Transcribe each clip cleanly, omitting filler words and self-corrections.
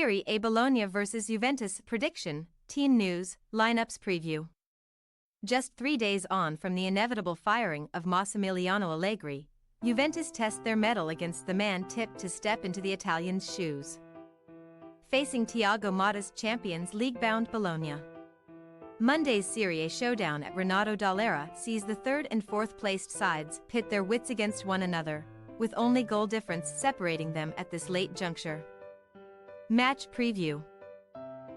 Serie A Bologna vs Juventus prediction, team news, lineups preview. Just 3 days on from the inevitable firing of Massimiliano Allegri, Juventus test their mettle against the man tipped to step into the Italians' shoes. Facing Thiago Motta's Champions League-bound Bologna. Monday's Serie A showdown at Renato Dall'Era sees the third and fourth placed sides pit their wits against one another, with only goal difference separating them at this late juncture. Match preview.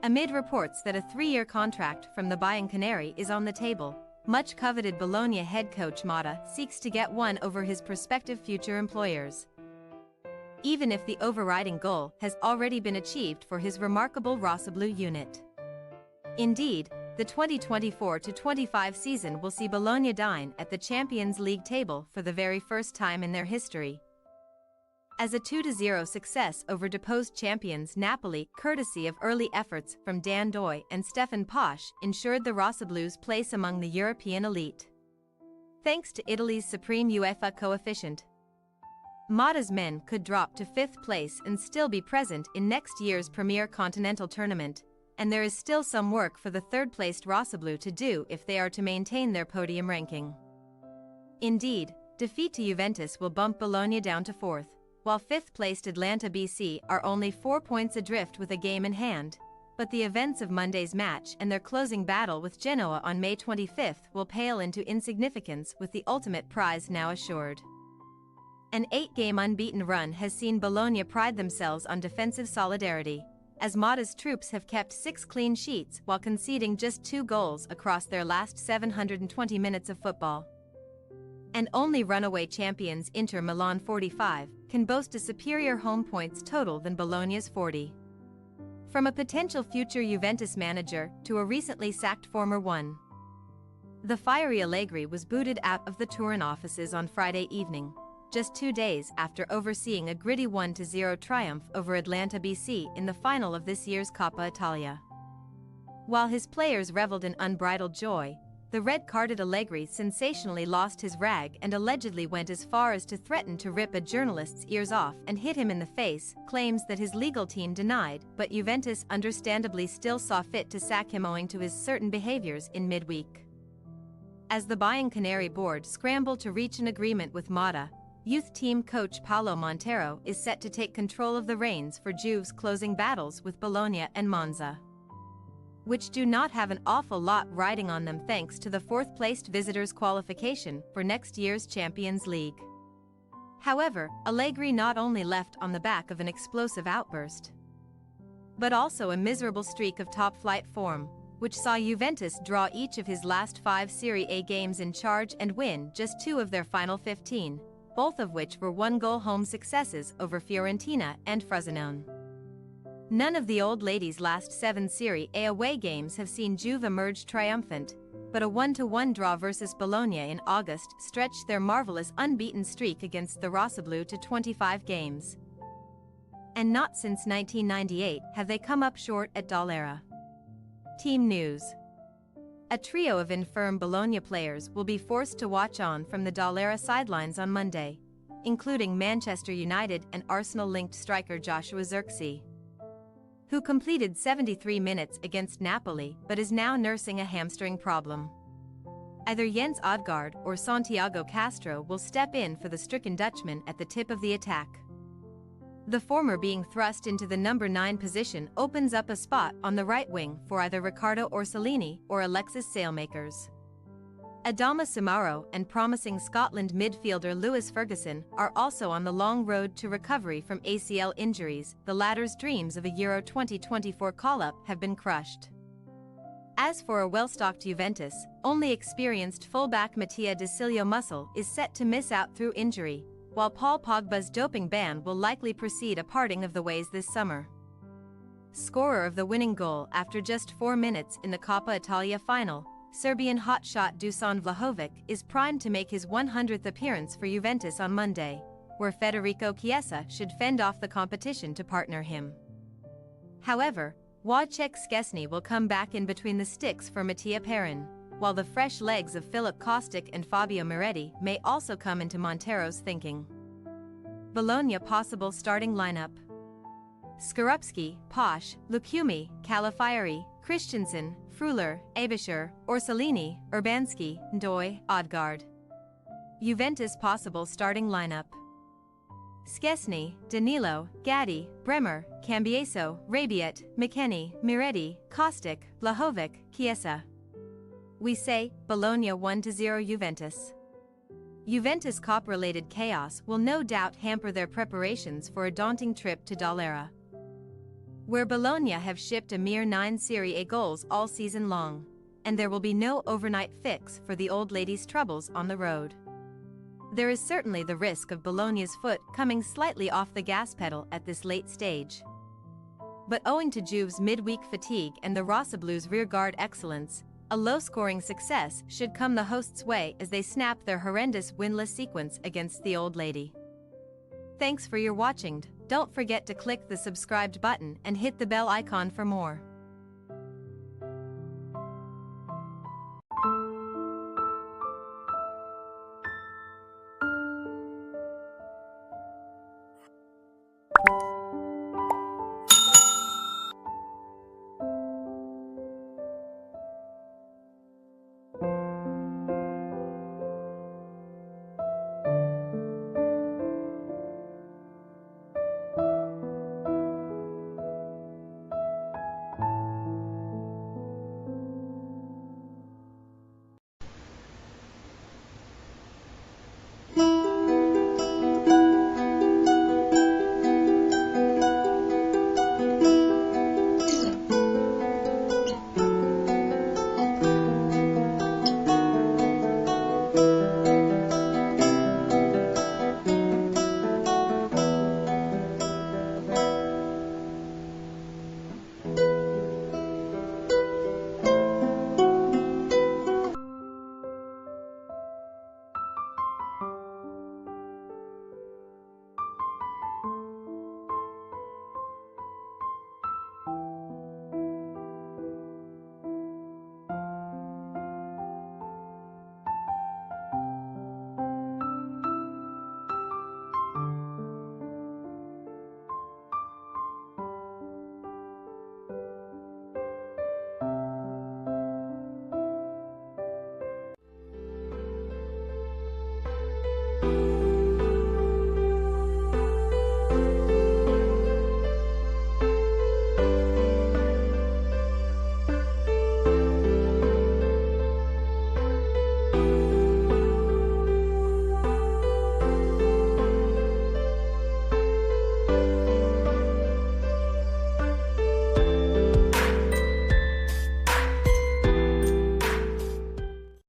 Amid reports that a 3-year contract from the Bianconeri is on the table, much coveted Bologna head coach Motta seeks to get one over his prospective future employers, even if the overriding goal has already been achieved for his remarkable Rossablù unit. Indeed, the 2024-25 season will see Bologna dine at the Champions League table for the very first time in their history. As a 2-0 success over deposed champions Napoli, courtesy of early efforts from Dan Doy and Stefan Posch, ensured the Rossablu's place among the European elite, thanks to Italy's supreme UEFA coefficient. Motta's men could drop to 5th place and still be present in next year's Premier Continental Tournament, and there is still some work for the third-placed Rossablu to do if they are to maintain their podium ranking. Indeed, defeat to Juventus will bump Bologna down to 4th, while 5th-placed Atalanta BC are only 4 points adrift with a game in hand, but the events of Monday's match and their closing battle with Genoa on May 25 will pale into insignificance with the ultimate prize now assured. An 8-game unbeaten run has seen Bologna pride themselves on defensive solidarity, as Motta's troops have kept 6 clean sheets while conceding just 2 goals across their last 720 minutes of football. And only runaway champions Inter Milan 45 can boast a superior home points total than Bologna's 40. From a potential future Juventus manager to a recently sacked former one, the fiery Allegri was booted out of the Turin offices on Friday evening, just 2 days after overseeing a gritty 1-0 triumph over Atalanta BC in the final of this year's Coppa Italia. While his players reveled in unbridled joy, the red-carded Allegri sensationally lost his rag and allegedly went as far as to threaten to rip a journalist's ears off and hit him in the face, claims that his legal team denied, but Juventus understandably still saw fit to sack him owing to his certain behaviors in midweek. As the Bianconeri board scrambled to reach an agreement with Motta, youth team coach Paolo Montero is set to take control of the reins for Juve's closing battles with Bologna and Monza, which do not have an awful lot riding on them thanks to the 4th-placed visitors' qualification for next year's Champions League. However, Allegri not only left on the back of an explosive outburst, but also a miserable streak of top-flight form, which saw Juventus draw each of his last 5 Serie A games in charge and win just 2 of their final 15, both of which were 1-goal home successes over Fiorentina and Frosinone. None of the old ladies' last 7 Serie A away games have seen Juve emerge triumphant, but a 1-1 draw versus Bologna in August stretched their marvelous unbeaten streak against the Rossablù to 25 games. And not since 1998 have they come up short at Dall'Era. Team news. A trio of infirm Bologna players will be forced to watch on from the Dall'Era sidelines on Monday, including Manchester United and Arsenal-linked striker Joshua Zirkzee, who completed 73 minutes against Napoli but is now nursing a hamstring problem. Either Jens Odgaard or Santiago Castro will step in for the stricken Dutchman at the tip of the attack. The former being thrust into the number 9 position opens up a spot on the right wing for either Riccardo Orsolini or Alexis Saelmakers. Adama Sumaro and promising Scotland midfielder Lewis Ferguson are also on the long road to recovery from ACL injuries. The latter's dreams of a Euro 2024 call-up have been crushed. As for a well-stocked Juventus, only experienced fullback Mattia De Silio Muscle is set to miss out through injury, while Paul Pogba's doping ban will likely precede a parting of the ways this summer. Scorer of the winning goal after just 4 minutes in the Coppa Italia final, Serbian hotshot Dusan Vlahovic is primed to make his 100th appearance for Juventus on Monday, where Federico Chiesa should fend off the competition to partner him. However, Wojciech Szczesny will come back in between the sticks for Mattia Perin, while the fresh legs of Filip Kostic and Fabio Moretti may also come into Montero's thinking. Bologna possible starting lineup. Skorupski, Posch, Lukumi, Calafieri, Christensen, Freuler, Abischer, Orsolini, Urbanski, Ndoye, Odgaard. Juventus possible starting lineup: Szczesny, Danilo, Gatti, Bremer, Cambiaso, Rabiot, McKennie, Miretti, Kostic, Vlahovic, Chiesa. We say, Bologna 1-0 Juventus. Juventus Cup-related chaos will no doubt hamper their preparations for a daunting trip to Dall'Era, where Bologna have shipped a mere 9 Serie A goals all season long, and there will be no overnight fix for the old lady's troubles on the road. There is certainly the risk of Bologna's foot coming slightly off the gas pedal at this late stage. But owing to Juve's midweek fatigue and the Rossablues' rearguard excellence, a low-scoring success should come the hosts' way as they snap their horrendous winless sequence against the old lady. Thanks for your watching. Don't forget to click the subscribed button and hit the bell icon for more.